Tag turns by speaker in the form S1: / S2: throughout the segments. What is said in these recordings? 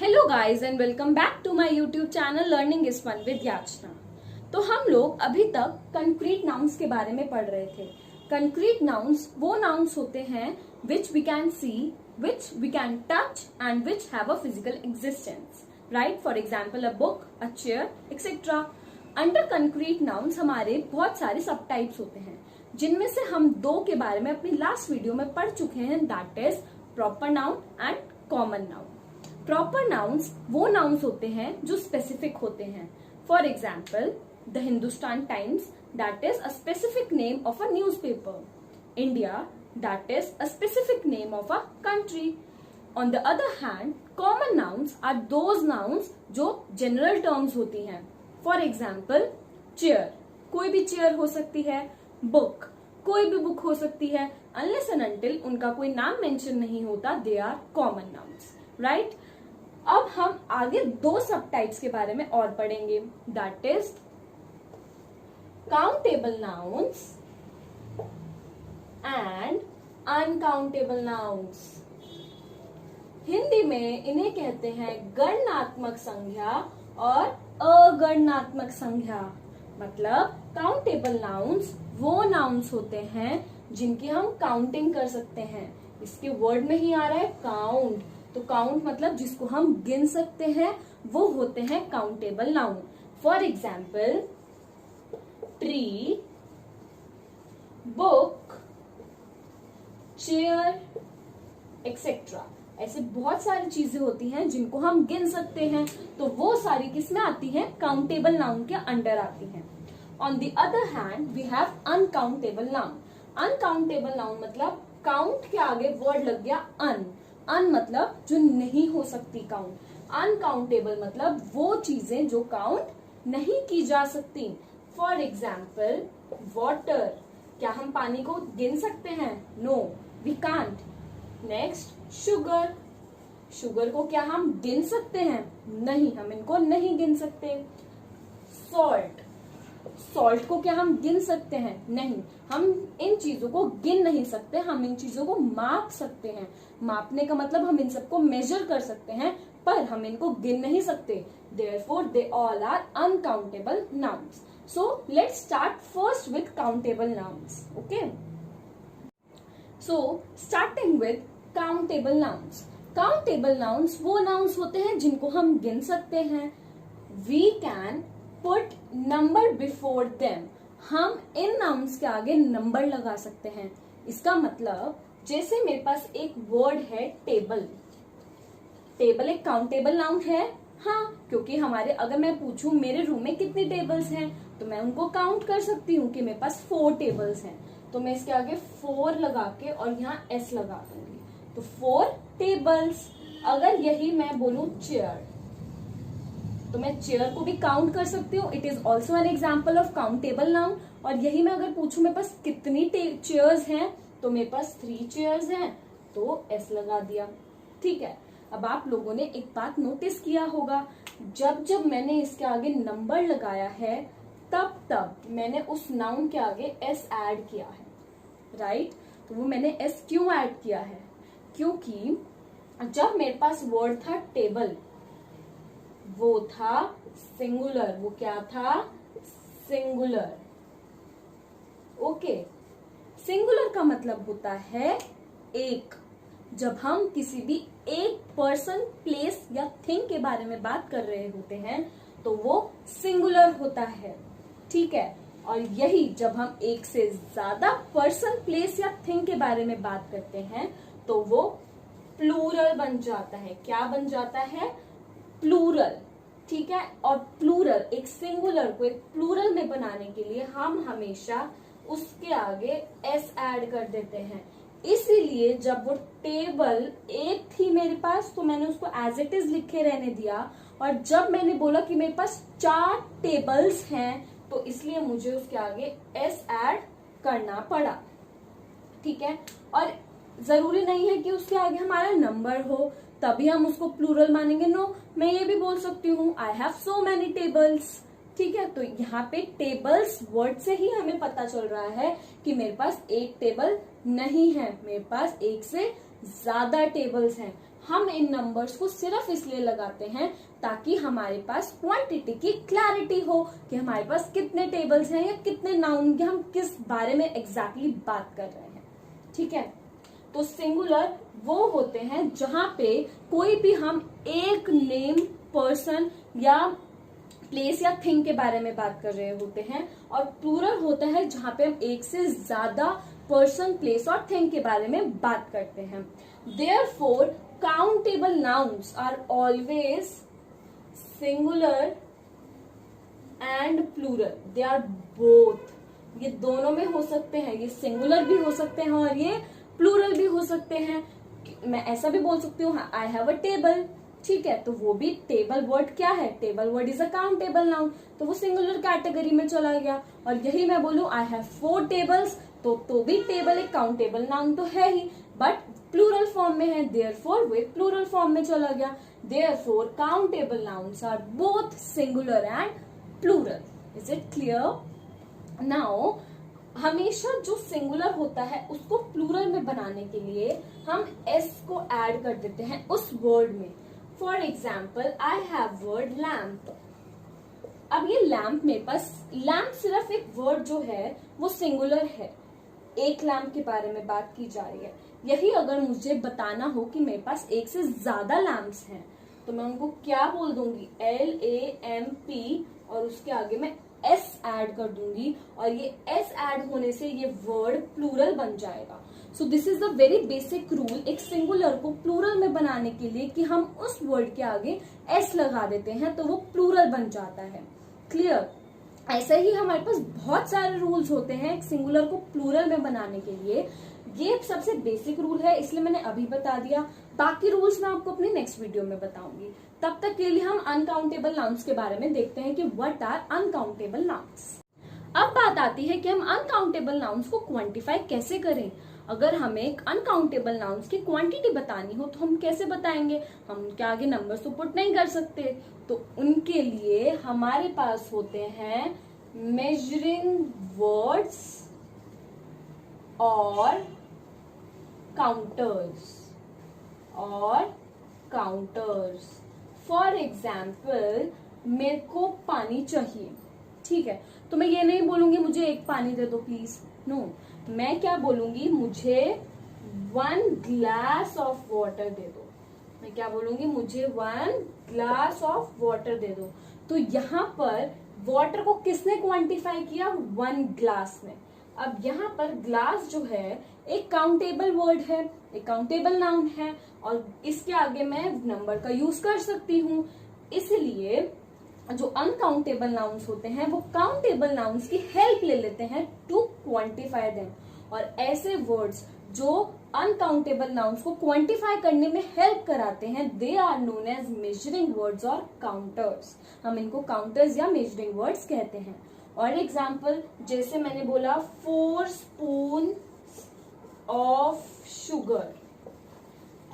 S1: Hello guys and welcome back to my YouTube channel learning is fun with Yachana. तो हम लोग अभी तक कंक्रीट नाउन्स के बारे में पढ़ रहे थे। कंक्रीट नाउन्स वो नाउन्स होते हैं which we can see, which we can touch and which have a physical existence, right? For example a book, a chair etcetera. Under concrete nouns हमारे बहुत सारे सब टाइप्स होते हैं, जिनमें से हम दो के बारे में अपनी लास्ट वीडियो में पढ़ चुके हैं, that is proper noun and common noun. Proper nouns वो नाउन्स होते हैं जो स्पेसिफिक होते हैं। For example the Hindustan Times, that is a specific name of a newspaper. India, that is a specific name of a country. On the other hand, common nouns are those nouns जो general terms होती हैं। For example chair, कोई भी chair हो सकती है। Book, कोई भी बुक हो सकती है, अनलेस एंड अनटिल उनका कोई नाम मेंशन नहीं होता, they are common nouns, right? अब हम आगे दो सब टाइप्स के बारे में और पढ़ेंगे, that is countable nouns and uncountable nouns. Hindi में इन्हें कहते हैं गणनात्मक संज्ञा और अगणनात्मक संज्ञा। मतलब काउंटेबल नाउन्स वो नाउन्स होते हैं जिनकी हम काउंटिंग कर सकते हैं। इसके वर्ड में ही आ रहा है काउंट, तो काउंट मतलब जिसको हम गिन सकते हैं वो होते हैं countable noun. For example tree, book, chair etcetera. ऐसे बहुत सारी चीजें होती हैं जिनको हम गिन सकते हैं, तो वो सारी किसमें आती हैं? काउंटेबल नाउन के अंडर आती हैं। On the other hand we have uncountable noun. Uncountable noun मतलब काउंट के आगे वर्ड लग गया अन। अन मतलब जो नहीं हो सकती काउंट। अनकाउंटेबल मतलब वो चीजें जो काउंट नहीं की जा सकती। फॉर एग्जाम्पल वाटर, क्या हम पानी को गिन सकते हैं? No, we can't. Next sugar, sugar को क्या हम गिन सकते हैं? नहीं, हम इनको नहीं गिन सकते। सॉल्ट, सॉल्ट को क्या हम गिन सकते हैं? नहीं, हम इन चीजों को गिन नहीं सकते, हम इन चीजों को माप सकते हैं। मापने का मतलब हम इन सबको मेजर कर सकते हैं, पर हम इनको गिन नहीं सकते। Therefore they all are uncountable nouns. So let's start first with countable nouns, okay? So starting with countable nouns. Countable nouns वो नाउन्स होते हैं जिनको हम गिन सकते हैं। We can put number before them, हम इन नाउन्स के आगे नंबर लगा सकते हैं। इसका मतलब जैसे मेरे पास एक वर्ड है टेबल। टेबल एक काउंटेबल नाउन है, हाँ, क्योंकि हमारे, अगर मैं पूछूं मेरे रूम में कितनी टेबल्स हैं, तो मैं उनको काउंट कर सकती हूँ कि मेरे पास 4 टेबल्स हैं। तो मैं इसके आगे 4 लगा के और यहाँ S लगा दूंगी, तो 4 टेबल्स। अगर यही मैं बोलूं चेयर, तो मैं चेयर को भी काउंट कर सकती हूँ, it is also an example of countable noun. और यही मैं अगर पूछूं मेरे पास कितनी चेयर्स हैं, तो मेरे पास 3 चेयर्स हैं, तो S लगा दिया, ठीक है? अब आप लोगों ने एक बात नोटिस किया होगा, जब जब मैंने इसके आगे नंबर लगाया है, तब तब मैंने उस नाउन के आगे S ऐड किया है, राइट? तो वो मैंने S क्यों ऐड किया है? क्योंकि जब मेरे पास वर्ड था टेबल, वो था सिंगुलर। वो क्या था? Singular, okay? सिंगुलर का मतलब होता है एक। जब हम किसी भी एक पर्सन, प्लेस या थिंग के बारे में बात कर रहे होते हैं, तो वो सिंगुलर होता है, ठीक है? और यही जब हम एक से ज्यादा पर्सन, प्लेस या थिंग के बारे में बात करते हैं, तो वो प्लूरल बन जाता है। क्या बन जाता है? प्लूरल, ठीक है? और प्लूरल, एक सिंगुलर को एक प्लूरल में बनाने के लिए हम हमेशा उसके आगे S ऐड कर देते हैं। इसीलिए जब वो टेबल एक थी मेरे पास, तो मैंने उसको एज इट इज लिखे रहने दिया, और जब मैंने बोला कि मेरे पास 4 टेबल्स हैं, तो इसलिए मुझे उसके आगे S ऐड करना पड़ा, ठीक है? और जरूरी नहीं है कि उसके आगे हमारा नंबर हो तभी हम उसको प्लूरल मानेंगे। नो, मैं ये भी बोल सकती हूँ I have so many tables, ठीक है? तो यहाँ पे टेबल्स वर्ड से ही हमें पता चल रहा है कि मेरे पास एक टेबल नहीं है, मेरे पास एक से ज्यादा टेबल्स हैं। हम इन नंबर्स को सिर्फ इसलिए लगाते हैं ताकि हमारे पास क्वांटिटी की क्लैरिटी हो कि हमारे पास कितने टेबल्स हैं या कितने नाउन के हम किस बारे में एग्जैक्टली बात कर रहे हैं। ठीक है, तो सिंगुलर वो होते हैं जहां पे कोई भी हम एक नेम, पर्सन या प्लेस या थिंग के बारे में बात कर रहे होते हैं, और प्लूरल होता है जहां पे हम एक से ज्यादा पर्सन, प्लेस और थिंग के बारे में बात करते हैं। Therefore, countable nouns are always singular and plural. They are both. ये दोनों में हो सकते हैं, ये सिंगुलर भी हो सकते हैं और ये प्लूरल भी हो सकते हैं। मैं ऐसा भी बोल सकती हूँ, आई हैव अ टेबल। ठीक है, तो वो भी टेबल वर्ड क्या है? Table word is a countable noun, तो वो सिंगुलर कैटेगरी में चला गया। और यही मैं बोलूं आई हैव 4 टेबल्स, तो भी टेबल एक काउंटेबल नाउन तो है ही, बट प्लूरल फॉर्म में है, देयरफॉर वो एक प्लूरल फॉर्म में चला गया। Therefore countable nouns are both singular and plural. Is it clear? Now हमेशा जो सिंगुलर होता है उसको प्लूरल में बनाने के लिए हम एस को ऐड कर देते हैं उस वर्ड में। For example, I have word lamp. अब ये लैम्प मेरे पास, लैम्प सिर्फ एक वर्ड जो है वो सिंगुलर है, एक लैम्प के बारे में बात की जा रही है। यही अगर मुझे बताना हो कि मेरे पास एक से ज्यादा लैम्प्स हैं, तो मैं उनको क्या बोल दूंगी? LAMP, और उसके आगे मैं S ऐड कर दूंगी, और ये S ऐड होने से ये वर्ड प्लूरल बन जाएगा। सो this is the very basic rule एक सिंगुलर को प्लूरल में बनाने के लिए, कि हम उस वर्ड के आगे S लगा देते हैं तो वो प्लूरल बन जाता है। क्लियर? ऐसे ही हमारे पास बहुत सारे रूल्स होते हैं एक सिंगुलर को प्लूरल में बनाने के लिए। ये सबसे बेसिक रूल है, इसलिए मैंने अभी बता दिया। बाकी रूल्स मैं आपको अपनी नेक्स्ट वीडियो में बताऊंगी। तब तक के लिए हम अनकाउंटेबल नाउन्स के बारे में देखते हैं कि व्हाट आर अनकाउंटेबल नाउन्स। अब बात आती है कि हम अनकाउंटेबल नाउन्स को क्वांटिफाई कैसे करें। अगर हमें अनकाउंटेबल नाउन्स की क्वांटिटी बतानी हो तो हम कैसे बताएंगे? हम उनके आगे नंबर्स तो पुट नहीं कर सकते, तो उनके लिए हमारे पास होते हैं मेजरिंग वर्ड्स और काउंटर्स। फॉर एग्जाम्पल, मेरे को पानी चाहिए, ठीक है, तो मैं ये नहीं बोलूंगी मुझे एक पानी दे दो प्लीज, नो, मैं क्या बोलूंगी? मुझे 1 ग्लास ऑफ वाटर दे दो। मैं क्या बोलूंगी? मुझे 1 ग्लास ऑफ वाटर दे दो। तो यहाँ पर वाटर को किसने क्वांटिफाई किया? 1 ग्लास में। अब यहाँ पर ग्लास जो है एक काउंटेबल वर्ड है, एक काउंटेबल नाउन है, और इसके आगे मैं नंबर का यूज कर सकती हूँ। इसलिए जो अनकाउंटेबल नाउन्स होते हैं वो काउंटेबल नाउन्स की हेल्प ले लेते हैं टू क्वांटिफाई देम, और ऐसे वर्ड्स जो अनकाउंटेबल नाउन्स को क्वांटिफाई करने में हेल्प कराते हैं, they are known as measuring words और काउंटर्स। हम इनको काउंटर्स या मेजरिंग वर्ड्स कहते हैं। और एग्जाम्पल, जैसे मैंने बोला 4 स्पून ऑफ शुगर।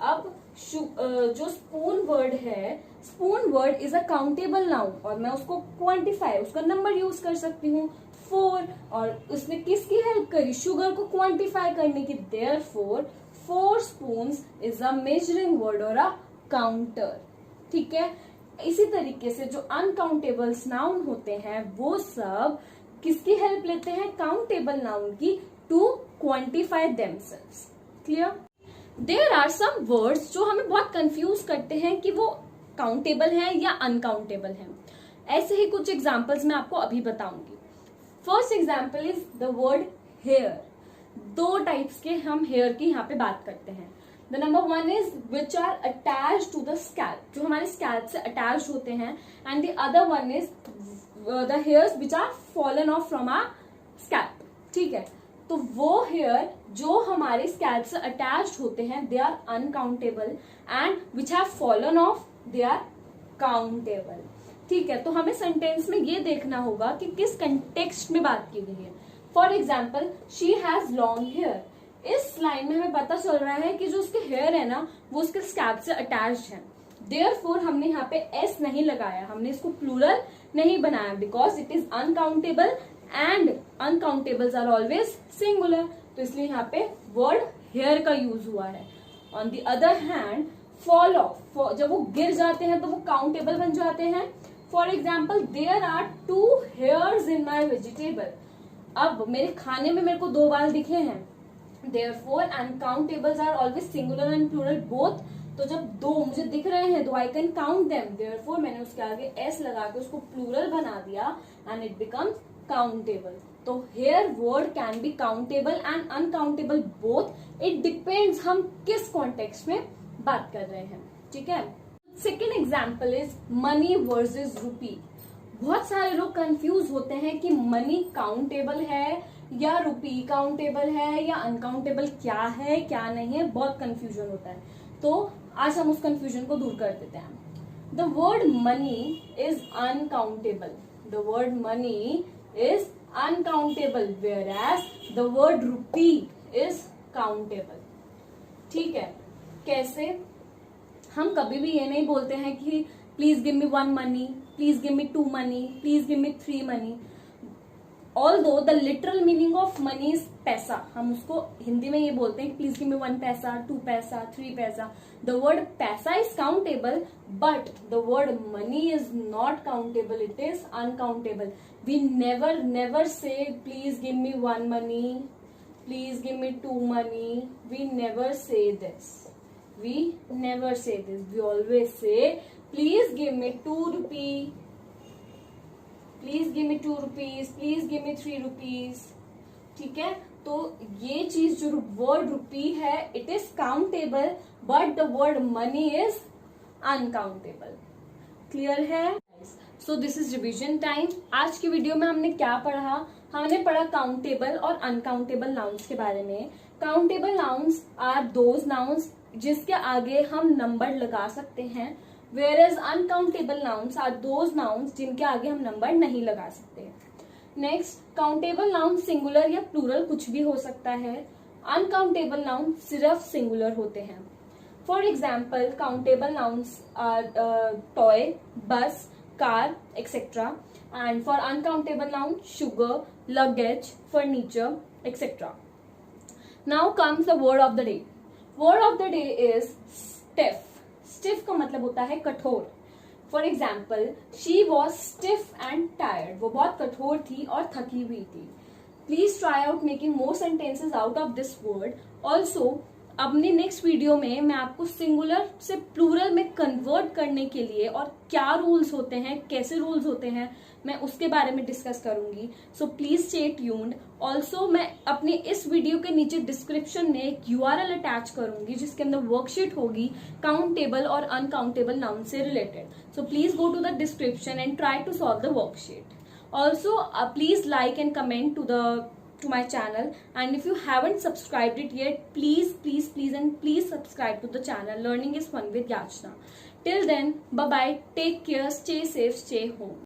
S1: अब जो स्पून वर्ड है, spoon word is a countable noun, और मैं उसको क्वांटिफाई, उसका नंबर यूज कर सकती हूँ 4, और उसने किसकी हेल्प करी? शुगर को क्वांटिफाई करने की। Therefore 4 spoons is a measuring word और अ काउंटर। ठीक है, इसी तरीके से जो अनकाउंटेबल्स नाउन होते हैं वो सब किसकी हेल्प लेते हैं? काउंटेबल नाउन की, to quantify themselves. Clear? There are some words जो हमें बहुत कंफ्यूज करते हैं कि वो काउंटेबल है या अनकाउंटेबल है। ऐसे ही कुछ एग्जाम्पल्स मैं आपको अभी बताऊंगी। First example is the word hair. 2 types के हम हेयर की यहाँ पे बात करते हैं। The number 1 is which are attach to the scalp, जो हमारे स्कैल्प से अटैच होते हैं, and the other one is the hairs which are fallen off from our scalp. ठीक है, तो वो हेयर जो हमारे स्कैल्प से अटैच्ड होते हैं they are uncountable, and which have fallen off they are countable. ठीक है, तो हमें सेंटेंस में ये देखना होगा कि किस कंटेक्स्ट में बात की गई है। For example, she has long hair. इस लाइन में हमें पता चल रहा है कि जो उसके हेयर है ना वो उसके स्कैल्प से अटैच्ड है। देयरफॉर हमने यहाँ पे एस नहीं लगाया, हमने इसको प्लूरल नहीं बनाया, because it is uncountable and uncountables are always singular, तो इसलिए यहाँ पे वर्ड हेयर का यूज हुआ है। On the other hand, fall of, जब वो गिर जाते हैं तो वो काउंटेबल बन जाते हैं। For example, there are 2 hairs in my vegetable. अब मेरे खाने में मेरे को 2 बाल दिखे हैं, therefore uncountables are always singular and plural both। तो जब 2 मुझे दिख रहे हैं तो I can count them, therefore मैंने उसके आगे s लगा के उसको प्लूरल बना दिया एंड इट बिकम्स काउंटेबल। तो hair word can be countable and uncountable both, it depends हम किस कॉन्टेक्स्ट में बात कर रहे हैं, ठीक है। Second example is money versus रूपी। बहुत सारे लोग कंफ्यूज होते हैं कि मनी काउंटेबल है या रुपी काउंटेबल है या अनकाउंटेबल, क्या है क्या नहीं है, बहुत कंफ्यूजन होता है। तो आज हम उस कंफ्यूजन को दूर कर देते हैं। The word money is uncountable, the word money is uncountable, whereas the word rupee is countable. ठीक है, कैसे? हम कभी भी ये नहीं बोलते हैं कि please give me 1 money, please give me 2 money, please give me 3 money. Although the literal meaning of money is पैसा, हम उसको हिंदी में ये बोलते हैं प्लीज गिव मी 1 पैसा, 2 paisa, 3 paisa. The word paisa is countable but the word money is not countable, it is uncountable. We never say please give me 1 money, please give me 2 money, we never say this, we never say this, we always say please give me 2 rupee, please give me 2 rupees, please give me 3 rupees। ठीक है, तो ये चीज जो word rupee है it is countable but the word money is uncountable. Clear है? So this is revision time. आज की वीडियो में हमने क्या पढ़ा? हमने पढ़ा काउंटेबल और अनकाउंटेबल नाउन्स के बारे में। Countable nouns are those nouns जिसके आगे हम नंबर लगा सकते हैं, whereas uncountable nouns are those nouns जिनके आगे हम नंबर नहीं लगा सकते। नेक्स्ट, काउंटेबल नाउन सिंगुलर या प्लूरल कुछ भी हो सकता है, अनकाउंटेबल नाउन सिर्फ सिंगुलर होते हैं। For example, countable nouns are toy, bus, car etcetera, and for uncountable noun sugar, luggage, furniture etcetera. Now comes the word of the day. Word of the day is stiff. Stiff का मतलब होता है कठोर। For example, she was stiff and tired, वो बहुत कठोर थी और थकी हुई थी। Please try out making more sentences out of this word. Also अपने नेक्स्ट वीडियो में मैं आपको सिंगुलर से प्लूरल में कन्वर्ट करने के लिए और क्या रूल्स होते हैं, कैसे रूल्स होते हैं, मैं उसके बारे में डिस्कस करूंगी। So please stay tuned. Also मैं अपने इस वीडियो के नीचे डिस्क्रिप्शन में एक URL अटैच करूंगी जिसके अंदर वर्कशीट होगी काउंटेबल और अनकाउंटेबल नाउन से related. So please go to the description and try to solve the worksheet. Also, please like and comment to my channel, and if you haven't subscribed it yet, please subscribe to the channel. Learning is fun with Yachna. Till then, bye bye, take care, stay safe, stay home.